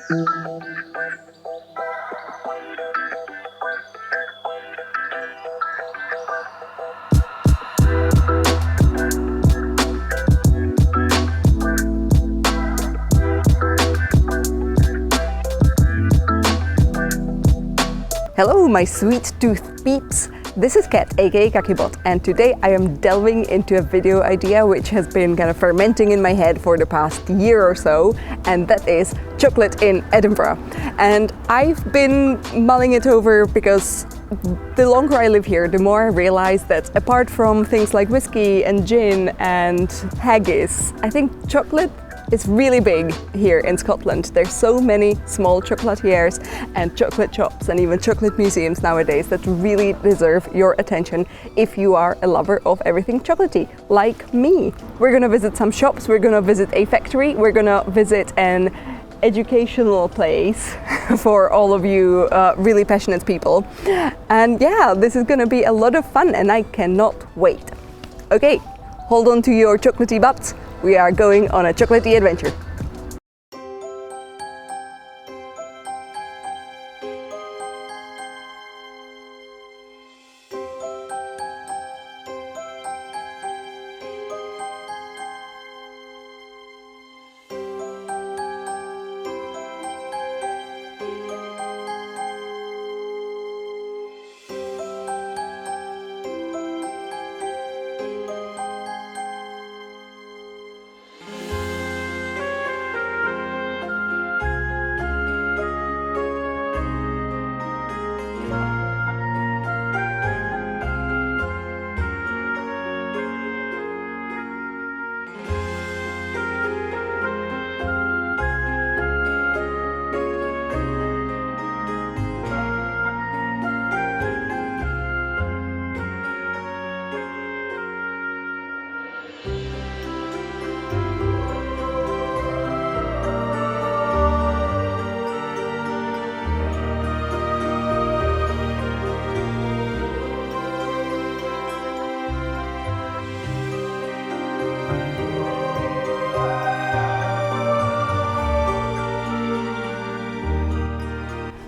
Hello, my sweet tooth peeps. This is Kat, aka Kakibot, and today I am delving into a video idea which has been kind of fermenting in my head for the past year or so, and that is chocolate in Edinburgh. And I've been mulling it over because the longer I live here, the more I realize that apart from things like whiskey and gin and haggis, I think chocolate is really big here in Scotland. There's so many small chocolatiers and chocolate shops and even chocolate museums nowadays that really deserve your attention if you are a lover of everything chocolatey, like me. We're gonna visit some shops, we're gonna visit a factory, we're gonna visit an educational place for all of you really passionate people. And yeah, this is gonna be a lot of fun and I cannot wait. Okay, hold on to your chocolatey butts. We are going on a chocolatey adventure.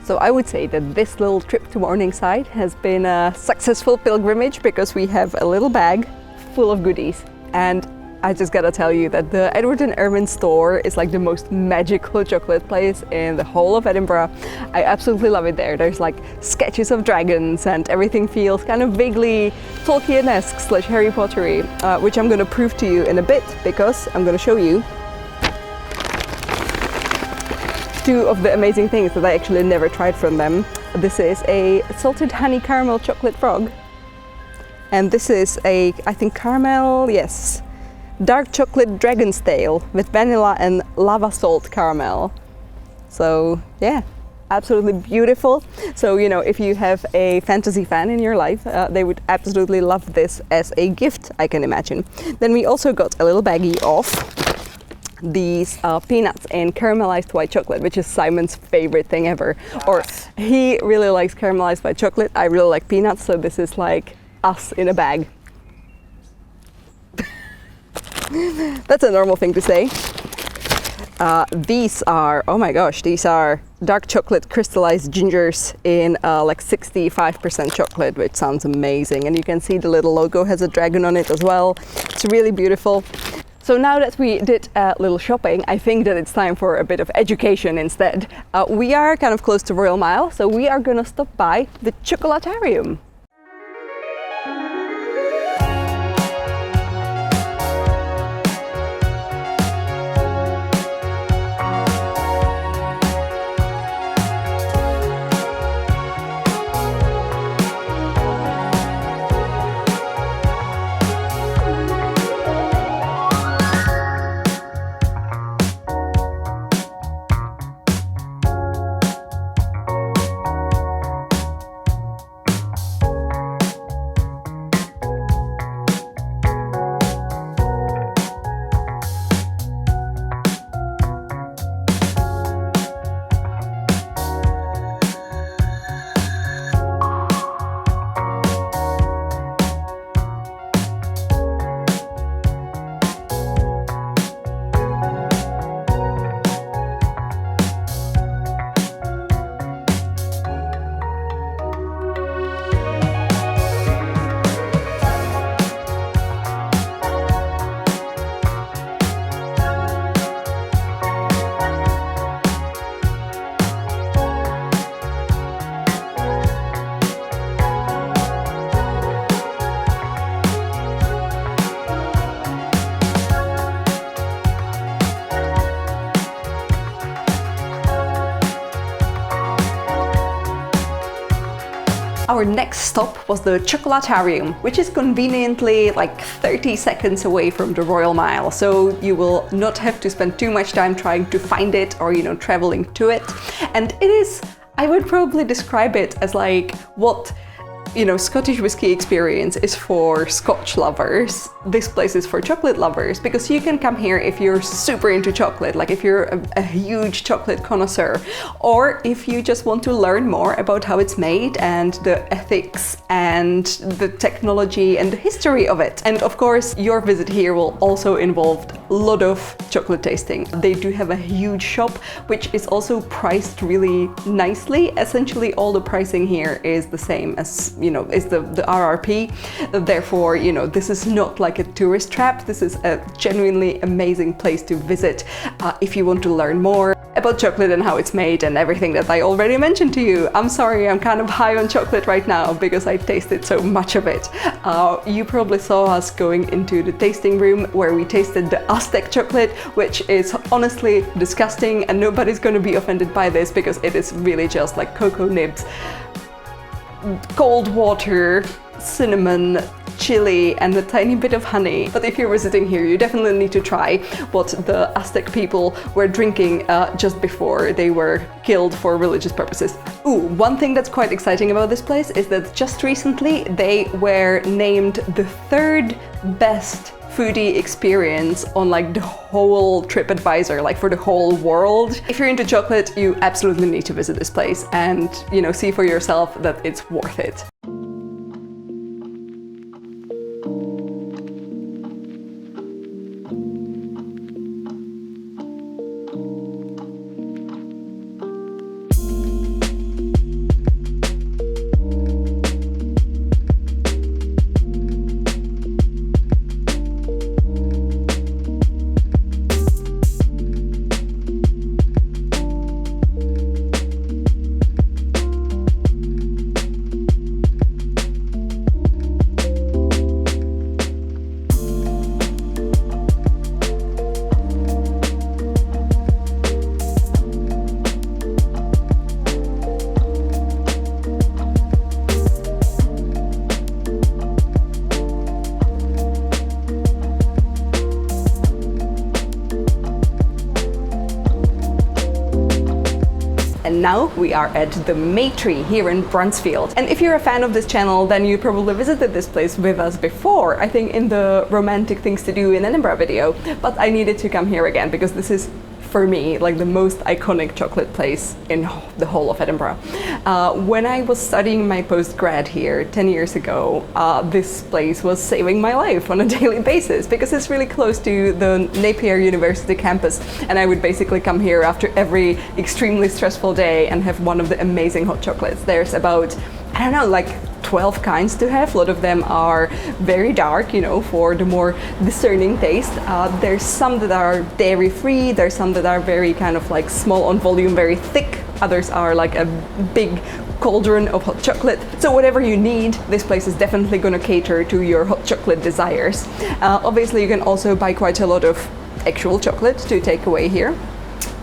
So I would say that this little trip to Morningside has been a successful pilgrimage because we have a little bag full of goodies. And I just gotta tell you that the Edward and Irwyn store is like the most magical chocolate place in the whole of Edinburgh. I absolutely love it there. There's like sketches of dragons and everything feels kind of vaguely Tolkien-esque / Harry Pottery, which I'm gonna prove to you in a bit because I'm gonna show you two of the amazing things that I actually never tried from them. This is a salted honey caramel chocolate frog. And this is a, I think caramel, yes, dark chocolate dragon's tail with vanilla and lava salt caramel. So yeah, absolutely beautiful. So, you know, if you have a fantasy fan in your life, they would absolutely love this as a gift, I can imagine. Then we also got a little baggie of these peanuts in caramelized white chocolate, which is Simon's favorite thing ever. Yes. Or he really likes caramelized white chocolate. I really like peanuts, so this is like us in a bag. That's a normal thing to say. These are, oh my gosh, these are dark chocolate crystallized gingers in like 65% chocolate, which sounds amazing. And you can see the little logo has a dragon on it as well. It's really beautiful. So now that we did a little shopping, I think that it's time for a bit of education instead. We are kind of close to Royal Mile, so we are gonna stop by the Chocolatarium. our next stop was the Chocolatarium, which is conveniently like 30 seconds away from the Royal Mile, so you will not have to spend too much time trying to find it or, traveling to it. And it is, I would probably describe it as like what Scottish whiskey experience is for Scotch lovers. This place is for chocolate lovers, because you can come here if you're super into chocolate, like if you're a huge chocolate connoisseur, or if you just want to learn more about how it's made and the ethics and the technology and the history of it. And of course, your visit here will also involve a lot of chocolate tasting. They do have a huge shop, which is also priced really nicely. Essentially, all the pricing here is the same as is the RRP. Therefore, this is not like a tourist trap. This is a genuinely amazing place to visit if you want to learn more about chocolate and how it's made and everything that I already mentioned to you. I'm sorry, I'm kind of high on chocolate right now because I tasted so much of it. You probably saw us going into the tasting room where we tasted the Aztec chocolate, which is honestly disgusting, and nobody's going to be offended by this because it is really just like cocoa nibs, cold water, cinnamon, chili, and a tiny bit of honey. But if you're visiting here, you definitely need to try what the Aztec people were drinking just before they were killed for religious purposes. Ooh, one thing that's quite exciting about this place is that just recently they were named the 3rd best foodie experience on like the whole TripAdvisor, like for the whole world. If you're into chocolate, you absolutely need to visit this place and, see for yourself that it's worth it. And now we are at the May Tree here in Bruntsfield. And if you're a fan of this channel, then you probably visited this place with us before, I think in the romantic things to do in Edinburgh video. But I needed to come here again because this is, for me, like the most iconic chocolate place in the whole of Edinburgh. When I was studying my postgrad here 10 years ago, this place was saving my life on a daily basis because it's really close to the Napier University campus, and I would basically come here after every extremely stressful day and have one of the amazing hot chocolates. There's about, I don't know, like 12 kinds to have. A lot of them are very dark, for the more discerning taste. There's some that are dairy-free, there's some that are very kind of like small on volume, very thick. Others are like a big cauldron of hot chocolate. So whatever you need, this place is definitely going to cater to your hot chocolate desires. Obviously, you can also buy quite a lot of actual chocolate to take away here.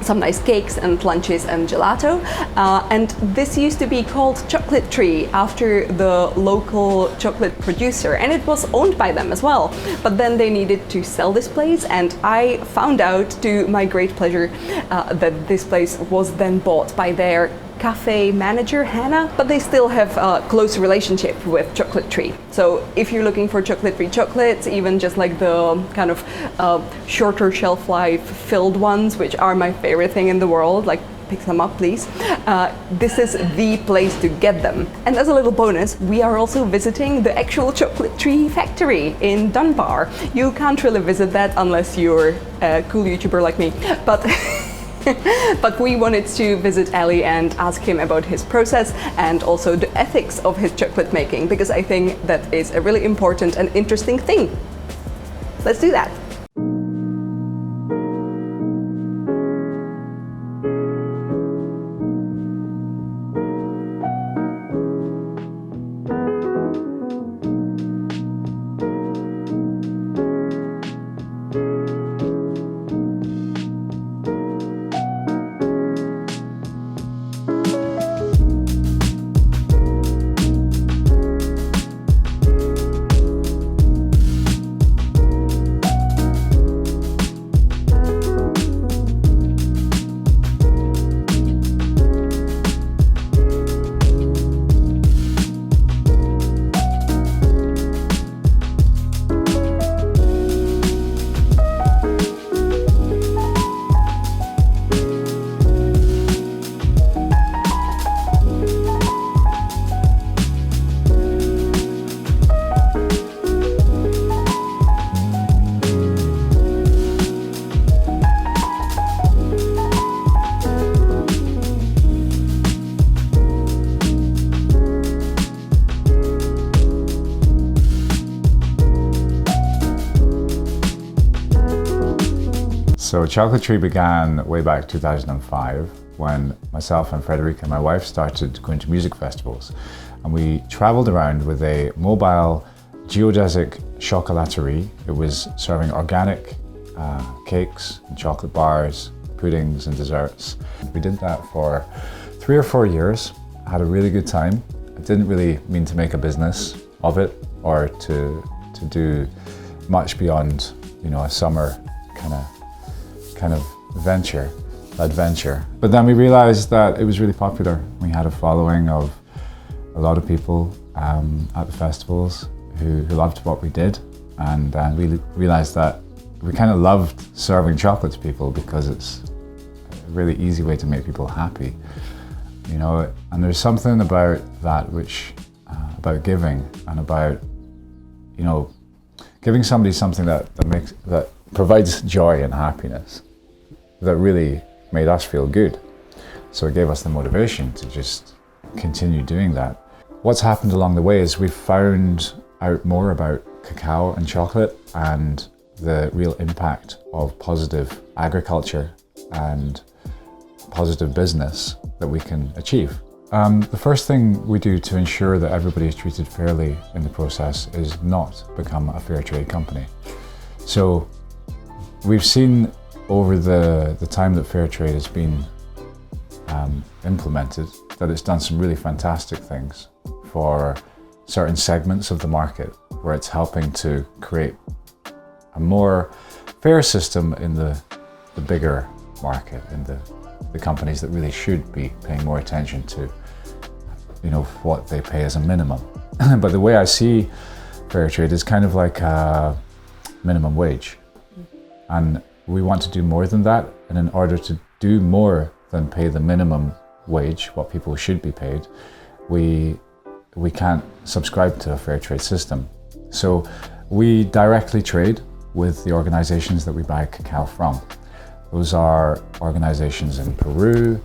Some nice cakes and lunches and gelato. And this used to be called Chocolatary after the local chocolate producer, and it was owned by them as well. But then they needed to sell this place, and I found out, to my great pleasure, that this place was then bought by their cafe manager, Hannah, but they still have a close relationship with Chocolatary. So if you're looking for chocolate-free chocolates, even just like the kind of shorter shelf life filled ones, which are my favorite thing in the world, like pick them up please. This is the place to get them. And as a little bonus, we are also visiting the actual Chocolatary factory in Dunbar. You can't really visit that unless you're a cool YouTuber like me, but but we wanted to visit Ali and ask him about his process and also the ethics of his chocolate making, because I think that is a really important and interesting thing. Let's do that. So Chocolatarium began way back 2005 when myself and Frederica, my wife, started going to music festivals. And we traveled around with a mobile geodesic chocolatarium. It was serving organic cakes and chocolate bars, puddings and desserts. We did that for 3 or 4 years, had a really good time. I didn't really mean to make a business of it or to do much beyond, you know, a summer kind of adventure. But then we realized that it was really popular. We had a following of a lot of people at the festivals who loved what we did, and we realized that we kind of loved serving chocolate to people because it's a really easy way to make people happy, you know. And there's something about that which about giving and about, you know, giving somebody something that provides joy and happiness that really made us feel good. So it gave us the motivation to just continue doing that. What's happened along the way is we've found out more about cacao and chocolate and the real impact of positive agriculture and positive business that we can achieve. The first thing we do to ensure that everybody is treated fairly in the process is not become a fair trade company. So we've seen over the time that fair trade has been implemented that it's done some really fantastic things for certain segments of the market, where it's helping to create a more fair system in the bigger market, in the companies that really should be paying more attention to, you know, what they pay as a minimum. But the way I see fair trade is kind of like a minimum wage. And we want to do more than that. And in order to do more than pay the minimum wage, what people should be paid, we can't subscribe to a fair trade system. So we directly trade with the organizations that we buy cacao from. Those are organizations in Peru,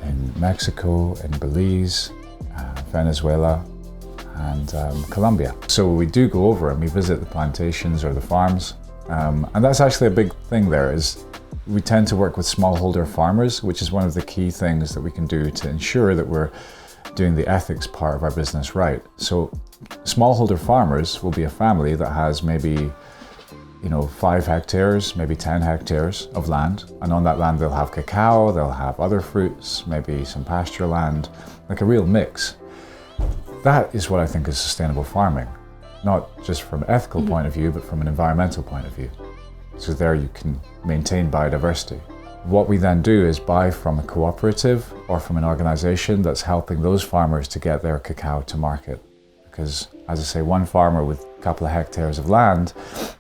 in Mexico, in Belize, Venezuela, and Colombia. So we do go over and we visit the plantations or the farms, and that's actually a big thing there. Is we tend to work with smallholder farmers, which is one of the key things that we can do to ensure that we're doing the ethics part of our business right. So smallholder farmers will be a family that has maybe, you know, 5 hectares, maybe 10 hectares of land. And on that land, they'll have cacao, they'll have other fruits, maybe some pasture land, like a real mix. That is what I think is sustainable farming, not just from an ethical point of view, but from an environmental point of view. So there you can maintain biodiversity. What we then do is buy from a cooperative or from an organization that's helping those farmers to get their cacao to market. Because, as I say, one farmer with a couple of hectares of land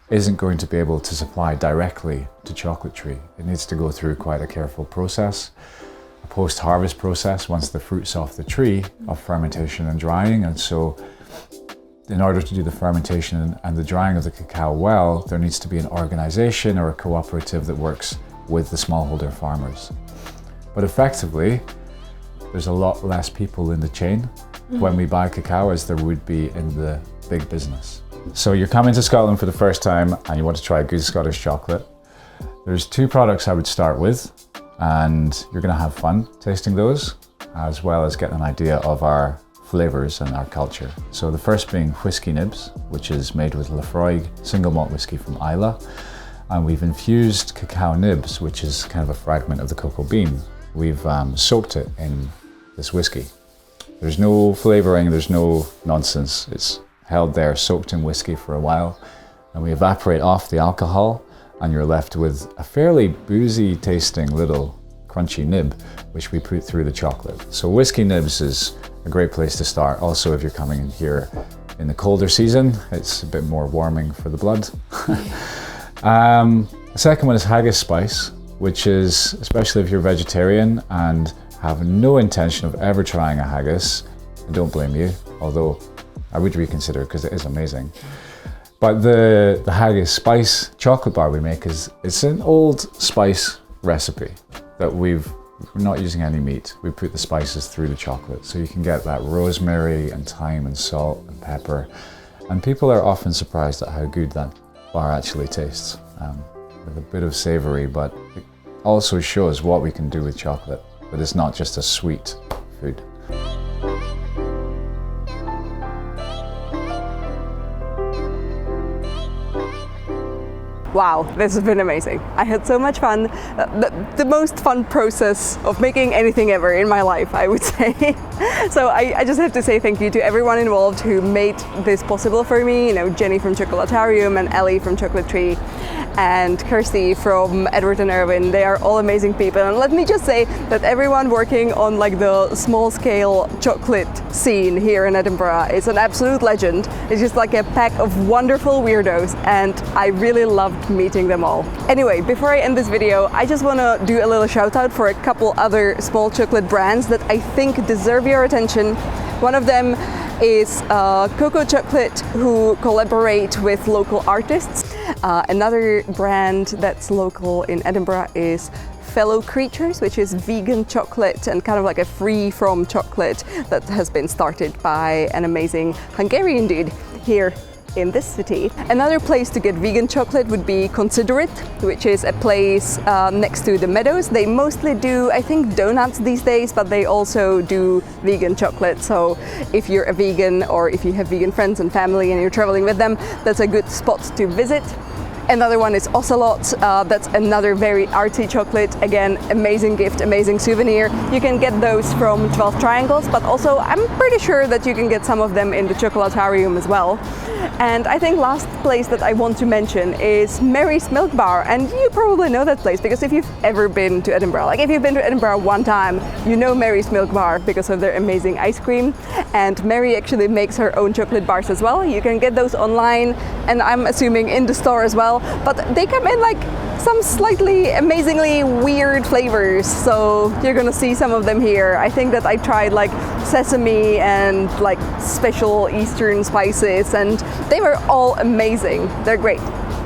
isn't going to be able to supply directly to Chocolatarium. It needs to go through quite a careful process, a post-harvest process once the fruit's off the tree, of fermentation and drying. And so in order to do the fermentation and the drying of the cacao well, there needs to be an organization or a cooperative that works with the smallholder farmers. But effectively, there's a lot less people in the chain when we buy cacao as there would be in the big business. So you're coming to Scotland for the first time and you want to try good Scottish chocolate. There's 2 products I would start with, and you're going to have fun tasting those, as well as getting an idea of our flavors and our culture. So the first being whiskey nibs, which is made with Laphroaig single malt whiskey from Islay. And we've infused cacao nibs, which is kind of a fragment of the cocoa bean. We've soaked it in this whiskey. There's no flavoring, there's no nonsense. It's held there, soaked in whiskey for a while. And we evaporate off the alcohol, and you're left with a fairly boozy tasting little crunchy nib, which we put through the chocolate. So whiskey nibs is a great place to start. Also, if you're coming in here in the colder season, it's a bit more warming for the blood. The second one is haggis spice, which is, especially if you're vegetarian and have no intention of ever trying a haggis, I don't blame you, although I would reconsider because it is amazing. But the haggis spice chocolate bar we make it's an old spice recipe that we're not using any meat. We put the spices through the chocolate, so you can get that rosemary and thyme and salt and pepper. And people are often surprised at how good that bar actually tastes. with a bit of savory, but it also shows what we can do with chocolate, that it's not just a sweet food. Wow, this has been amazing. I had so much fun. The most fun process of making anything ever in my life, I would say. So I just have to say thank you to everyone involved who made this possible for me. You know, Jenny from Chocolatarium and Ellie from Chocolatary and Kirsty from Edward and Irwyn. They are all amazing people. And let me just say that everyone working on like the small scale chocolate scene here in Edinburgh is an absolute legend. It's just like a pack of wonderful weirdos, and I really loved meeting them all. Anyway, before I end this video, I just want to do a little shout out for a couple other small chocolate brands that I think deserve your attention. One of them is Cocoa Chocolate, who collaborate with local artists. Another brand that's local in Edinburgh is Fellow Creatures, which is vegan chocolate and kind of like a free from chocolate that has been started by an amazing Hungarian dude here in this city. Another place to get vegan chocolate would be Consider It, which is a place next to the Meadows. They mostly do, I think, donuts these days, but they also do vegan chocolate. So if you're a vegan or if you have vegan friends and family and you're traveling with them, that's a good spot to visit. Another one is Ocelot. That's another very artsy chocolate. Again, amazing gift, amazing souvenir. You can get those from 12 Triangles, but also I'm pretty sure that you can get some of them in the Chocolatarium as well. And I think last place that I want to mention is Mary's Milk Bar. And you probably know that place because if you've ever been to Edinburgh, like if you've been to Edinburgh one time, you know Mary's Milk Bar because of their amazing ice cream. And Mary actually makes her own chocolate bars as well. You can get those online and I'm assuming in the store as well. But they come in like some slightly amazingly weird flavors, so you're gonna see some of them here. I think that I tried like sesame and like special Eastern spices, and they were all amazing. They're great.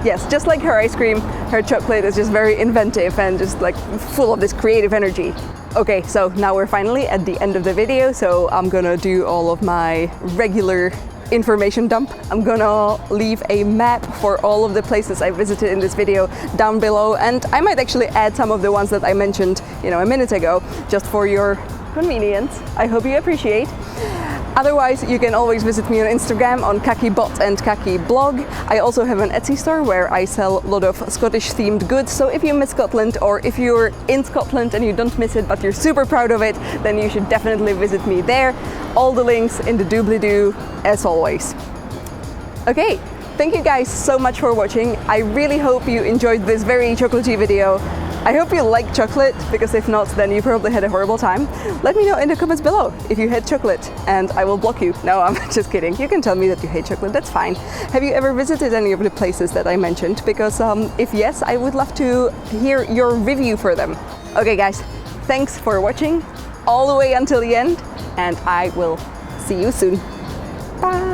Yes, just like her ice cream, her chocolate is just very inventive and just like full of this creative energy. Okay, so now we're finally at the end of the video, so I'm gonna do all of my regular information dump. I'm gonna leave a map for all of the places I visited in this video down below, and I might actually add some of the ones that I mentioned, you know, a minute ago, just for your convenience. I hope you appreciate. Otherwise, you can always visit me on Instagram on KakiBot and KakiBlog. I also have an Etsy store where I sell a lot of Scottish themed goods. So if you miss Scotland, or if you're in Scotland and you don't miss it but you're super proud of it, then you should definitely visit me there. All the links in the doobly-doo as always. Okay, thank you guys so much for watching. I really hope you enjoyed this very chocolatey video. I hope you like chocolate, because if not, then you probably had a horrible time. Let me know in the comments below if you hate chocolate, and I will block you. No, I'm just kidding. You can tell me that you hate chocolate, that's fine. Have you ever visited any of the places that I mentioned? Because if yes, I would love to hear your review for them. Okay guys, thanks for watching all the way until the end, and I will see you soon. Bye!